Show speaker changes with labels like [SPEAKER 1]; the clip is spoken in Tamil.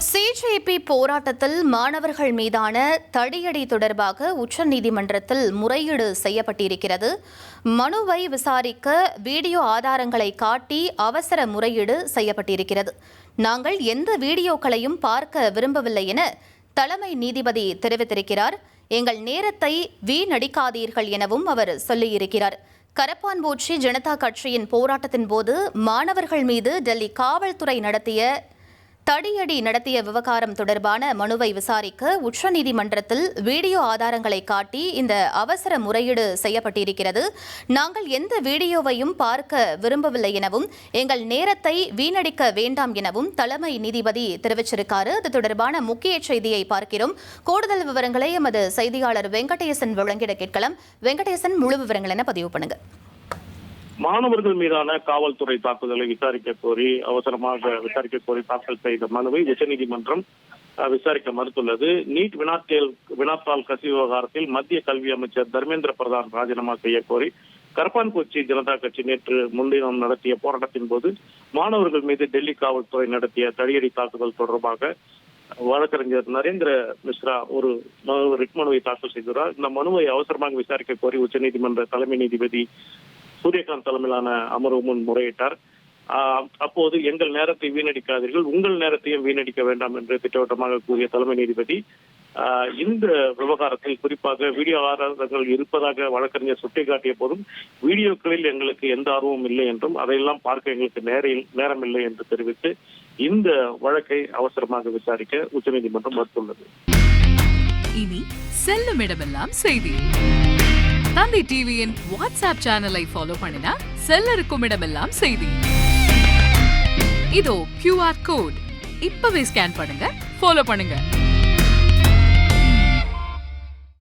[SPEAKER 1] சிஜேபி போராட்டத்தில் மாணவர்கள் மீதான தடியடி தொடர்பாக உச்சநீதிமன்றத்தில் முறையீடு செய்யப்பட்டிருக்கிறது. மனுவை விசாரிக்க வீடியோ ஆதாரங்களை காட்டி அவசர முறையீடு செய்யப்பட்டிருக்கிறது. நாங்கள் எந்த வீடியோக்களையும் பார்க்க விரும்பவில்லை என தலைமை நீதிபதி தெரிவித்திருக்கிறார். எங்கள் நேரத்தை வீணடிக்காதீர்கள் எனவும் அவர் சொல்லியிருக்கிறார். கரப்பான்பூச்சி ஜனதா கட்சியின் போராட்டத்தின் போது மாணவர்கள் மீது டெல்லி காவல்துறை தடியடி விவகாரம் தொடர்பான மனுவை விசாரிக்க உச்சநீதிமன்றத்தில் வீடியோ ஆதாரங்களை காட்டி இந்த அவசர முறையீடு செய்யப்பட்டிருக்கிறது. நாங்கள் எந்த வீடியோவையும் பார்க்க விரும்பவில்லை எனவும் எங்கள் நேரத்தை வீணடிக்க வேண்டாம் எனவும் தலைமை நீதிபதி தெரிவிச்சிருக்காரு. இது தொடர்பான முக்கிய செய்தியை பார்க்கிறோம். கூடுதல் விவரங்களை எமது செய்தியாளர் வெங்கடேசன் வழங்கிட கேட்கலாம். வெங்கடேசன், முழு விவரங்கள் என்ன பதிவு பண்ணுங்க.
[SPEAKER 2] மாணவர்கள் மீதான காவல்துறை தாக்குதலை அவசரமாக விசாரிக்க கோரி தாக்கல் செய்த மனுவை உச்சநீதிமன்றம் விசாரிக்க மறுத்துள்ளது. நீட் வினாத்தாள் கசிவு விவகாரத்தில் மத்திய கல்வி அமைச்சர் தர்மேந்திர பிரதான் ராஜினாமா செய்ய கோரி கரப்பான்பூச்சி ஜனதா கட்சி நேற்று முன்தினம் நடத்திய போராட்டத்தின் போது மாணவர்கள் மீது டெல்லி காவல்துறை நடத்திய தடியடி தாக்குதல் தொடர்பாக வழக்கறிஞர் நரேந்திர மிஸ்ரா ஒரு ரிட் மனுவை தாக்கல் செய்துள்ளார். இந்த மனுவை அவசரமாக விசாரிக்க கோரி உச்சநீதிமன்ற தலைமை நீதிபதி சூரியகாந்த் தலைமையிலான அமர்வு முன் முறையிட்டார். அப்போது எங்கள் நேரத்தை வீணடிக்காதீர்கள், உங்கள் நேரத்தையும் வீணடிக்க வேண்டாம் என்று திட்டவட்டமாக கூறிய தலைமை நீதிபதி இந்த விவகாரத்தில் குறிப்பாக வீடியோ ஆதாரங்கள் இருப்பதாக வழக்கறிஞர் சுட்டிக்காட்டிய போதும் வீடியோக்களில் எங்களுக்கு எந்த ஆர்வமும் இல்லை என்றும் அதையெல்லாம் பார்க்க எங்களுக்கு நேரம் இல்லை என்று தெரிவித்து இந்த வழக்கை அவசரமாக விசாரிக்க உச்சநீதிமன்றம் மறுத்துள்ளது.
[SPEAKER 3] இனி செல்லும் இடமெல்லாம் செய்தி. தந்தி டிவியின் வாட்ஸ்அப் சேனலை ஃபாலோ பண்ணினா செல்ல இருக்கும் இடமெல்லாம் செய்தி. இதோ QR கோட் இப்பவே ஸ்கேன் பண்ணுங்க, ஃபாலோ பண்ணுங்க.